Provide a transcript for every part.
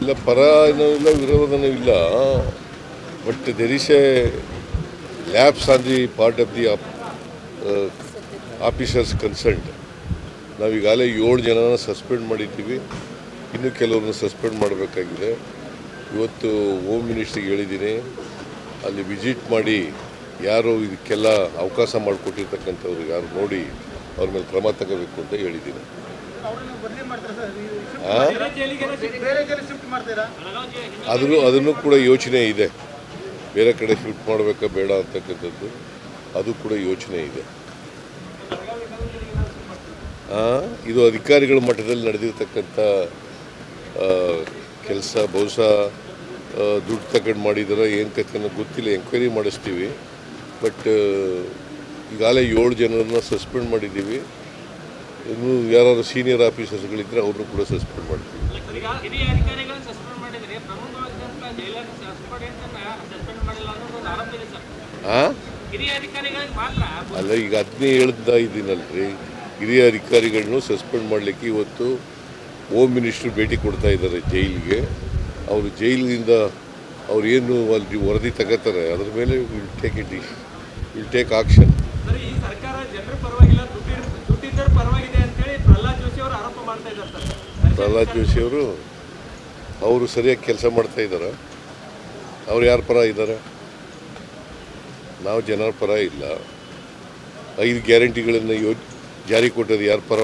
ಇಲ್ಲ, ಪರ ಏನೂ ಇಲ್ಲ, ವಿರೋಧನೂ ಇಲ್ಲ. But there is a lapse on the part of the officers concerned. ನಾವೀಗಾಗಲೇ 7 ಜನನ ಸಸ್ಪೆಂಡ್ ಮಾಡಿದ್ದೀವಿ. ಇನ್ನೂ ಕೆಲವ್ರನ್ನ ಸಸ್ಪೆಂಡ್ ಮಾಡಬೇಕಾಗಿದೆ. ಇವತ್ತು ಹೋಮ್ ಮಿನಿಸ್ಟ್ರಿಗೆ ಹೇಳಿದ್ದೀನಿ, ಅಲ್ಲಿ ವಿಸಿಟ್ ಮಾಡಿ ಯಾರು ಇದಕ್ಕೆಲ್ಲ ಅವಕಾಶ ಮಾಡಿಕೊಟ್ಟಿರ್ತಕ್ಕಂಥವ್ರು ಯಾರು ನೋಡಿ ಅವ್ರ ಮೇಲೆ ಕ್ರಮ ತಗೋಬೇಕು ಅಂತ ಹೇಳಿದ್ದೀನಿ. ಅದನ್ನು ಕೂಡ ಯೋಚನೆ ಇದೆ, ಬೇರೆ ಕಡೆ ಶಿಫ್ಟ್ ಮಾಡಬೇಕಾ ಬೇಡ ಅಂತಕ್ಕಂಥದ್ದು ಅದು ಕೂಡ ಯೋಚನೆ ಇದೆ. ಇದು ಅಧಿಕಾರಿಗಳ ಮಟ್ಟದಲ್ಲಿ ನಡೆದಿರ್ತಕ್ಕಂಥ ಕೆಲಸ. ಬಹುಶಃ ದುಡ್ಡು ತಗೊಂಡು ಮಾಡಿದಾರ ಏನು ಕಥೆನೋ ಗೊತ್ತಿಲ್ಲ, ಎಂಕ್ವೈರಿ ಮಾಡಿಸ್ತೀವಿ. ಬಟ್ ಈಗಾಗಲೇ 7 ಜನರನ್ನ ಸಸ್ಪೆಂಡ್ ಮಾಡಿದ್ದೀವಿ. ಇನ್ನು ಯಾರು ಸೀನಿಯರ್ ಆಫೀಸರ್ಸ್ಗಳಿದ್ದರೆ ಅವ್ರನ್ನೂ ಕೂಡ ಸಸ್ಪೆಂಡ್ ಮಾಡ್ತೀವಿ. ಅಲ್ಲ, ಈಗ ಅದನ್ನೇ ಹೇಳ್ತಾ ಇದ್ದೀನಲ್ರಿ, ಹಿರಿಯ ಅಧಿಕಾರಿಗಳನ್ನು ಸಸ್ಪೆಂಡ್ ಮಾಡಲಿಕ್ಕೆ ಇವತ್ತು ಹೋಮ್ ಮಿನಿಸ್ಟ್ರು ಭೇಟಿ ಕೊಡ್ತಾ ಇದ್ದಾರೆ ಜೈಲಿಗೆ. ಅವರು ಜೈಲಿನಿಂದ ಅವ್ರು ಏನು ಅಲ್ಲಿ ವರದಿ ತಗೋತಾರೆ ಅದ್ರ ಮೇಲೆ will take action. Prahlad Joshi ಅವರು ಸರಿಯಾಗಿ ಕೆಲಸ ಮಾಡ್ತಾ ಇದ್ದಾರೆ. ಅವ್ರು ಯಾರ ಪರ ಇದ್ದಾರೆ? ನಾವು ಜನರ ಪರ ಇಲ್ಲ. 5 ಗ್ಯಾರಂಟಿಗಳನ್ನು ಜಾರಿ ಕೊಟ್ಟದ್ದು ಯಾರ ಪರ?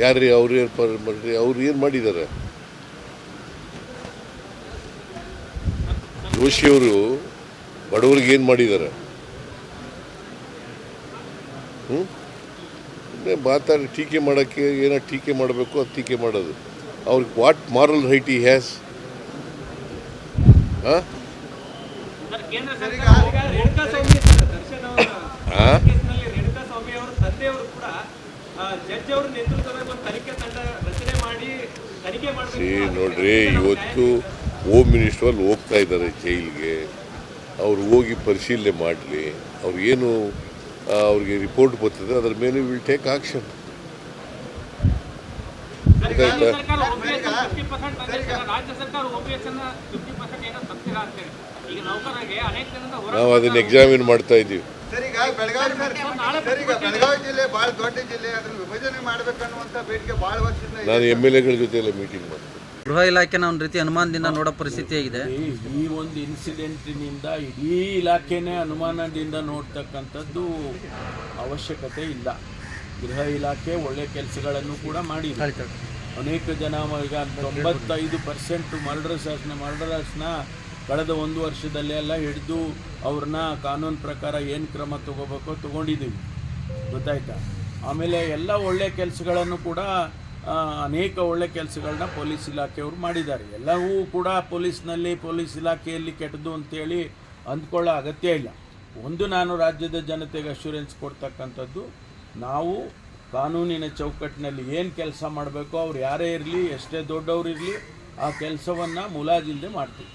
ಯಾರ್ರೀ? ಅವ್ರು ಏನು ಪರ ಮಾಡ್ರಿ? ಅವ್ರು ಏನು ಮಾಡಿದ್ದಾರೆ? ಜೋಶಿಯವರು ಬಡವರಿಗೆ ಏನು ಮಾಡಿದ್ದಾರೆ? ಮಾತಾಡಿ ಟೀಕೆ ಮಾಡೋಕ್ಕೆ ಏನೋ ಟೀಕೆ ಮಾಡಬೇಕು, ಅದು ಟೀಕೆ ಮಾಡೋದು. ಅವ್ರಿಗೆ ವಾಟ್ ಮಾರಲ್ ರೈಟ್ ಈ ಹ್ಯಾಸ್? ನೋಡ್ರಿ, ಇವತ್ತು ಹೋಮ್ ಮಿನಿಸ್ಟರ್ ಅಲ್ಲಿ ಹೋಗ್ತಾ ಇದ್ದಾರೆ ಜೈಲಿಗೆ. ಅವ್ರು ಹೋಗಿ ಪರಿಶೀಲನೆ ಮಾಡಲಿ. ಅವ್ರಿಗೇನು ಅವ್ರಿಗೆ ರಿಪೋರ್ಟ್ ಬರ್ತದೆ ಅದರ ಮೇಲೆ ವಿಲ್ ಟೇಕ್ ಆಕ್ಷನ್. ನಾವು ಅದನ್ನ ಎಕ್ಸಾಮಿನ್ ಮಾಡ್ತಾ ಇದ್ದೀವಿ. ನಾನು MLA ಜೊತೆ ಎಲ್ಲ ಮೀಟಿಂಗ್ ಮಾಡ್ತೀನಿ. ಗೃಹ ಇಲಾಖೆನ ಒಂದು ರೀತಿ ಅನುಮಾನದಿಂದ ನೋಡೋ ಪರಿಸ್ಥಿತಿ ಆಗಿದೆ. ಈ ಒಂದು ಇನ್ಸಿಡೆಂಟಿನಿಂದ ಇಡೀ ಇಲಾಖೆನೇ ಅನುಮಾನದಿಂದ ನೋಡ್ತಕ್ಕಂಥದ್ದು ಅವಶ್ಯಕತೆ ಇಲ್ಲ. ಗೃಹ ಇಲಾಖೆ ಒಳ್ಳೆ ಕೆಲಸಗಳನ್ನು ಕೂಡ ಮಾಡಿದೆ. ಅನೇಕ ಜನ ಈಗ 95% ಮರ್ಡರರ್ಸ್ನ ಕಳೆದ 1 ವರ್ಷದಲ್ಲೇ ಎಲ್ಲ ಹಿಡಿದು ಅವ್ರನ್ನ ಕಾನೂನು ಪ್ರಕಾರ ಏನು ಕ್ರಮ ತಗೋಬೇಕೋ ತಗೊಂಡಿದ್ದೀವಿ, ಗೊತ್ತಾಯ್ತಾ. ಆಮೇಲೆ ಎಲ್ಲ ಒಳ್ಳೆ ಕೆಲಸಗಳನ್ನು ಕೂಡ ಅನೇಕ ಒಳ್ಳೆ ಕೆಲಸಗಳನ್ನ ಪೊಲೀಸ್ ಇಲಾಖೆಯವರು ಮಾಡಿದ್ದಾರೆ. ಎಲ್ಲವೂ ಕೂಡ ಪೊಲೀಸ್ ಇಲಾಖೆಯಲ್ಲಿ ಕೆಟ್ಟದ್ದು ಅಂತೇಳಿ ಅಂದ್ಕೊಳ್ಳೋ ಅಗತ್ಯ ಇಲ್ಲ. ನಾನು ರಾಜ್ಯದ ಜನತೆಗೆ ಅಶ್ಯೂರೆನ್ಸ್ ಕೊಡ್ತಕ್ಕಂಥದ್ದು, ನಾವು ಕಾನೂನಿನ ಚೌಕಟ್ಟಿನಲ್ಲಿ ಏನು ಕೆಲಸ ಮಾಡಬೇಕೋ ಅವ್ರು ಯಾರೇ ಇರಲಿ, ಎಷ್ಟೇ ದೊಡ್ಡವರು ಇರಲಿ, ಆ ಕೆಲಸವನ್ನು ಮುಲಾಜಿಲ್ಲದೆ ಮಾಡ್ತೀವಿ.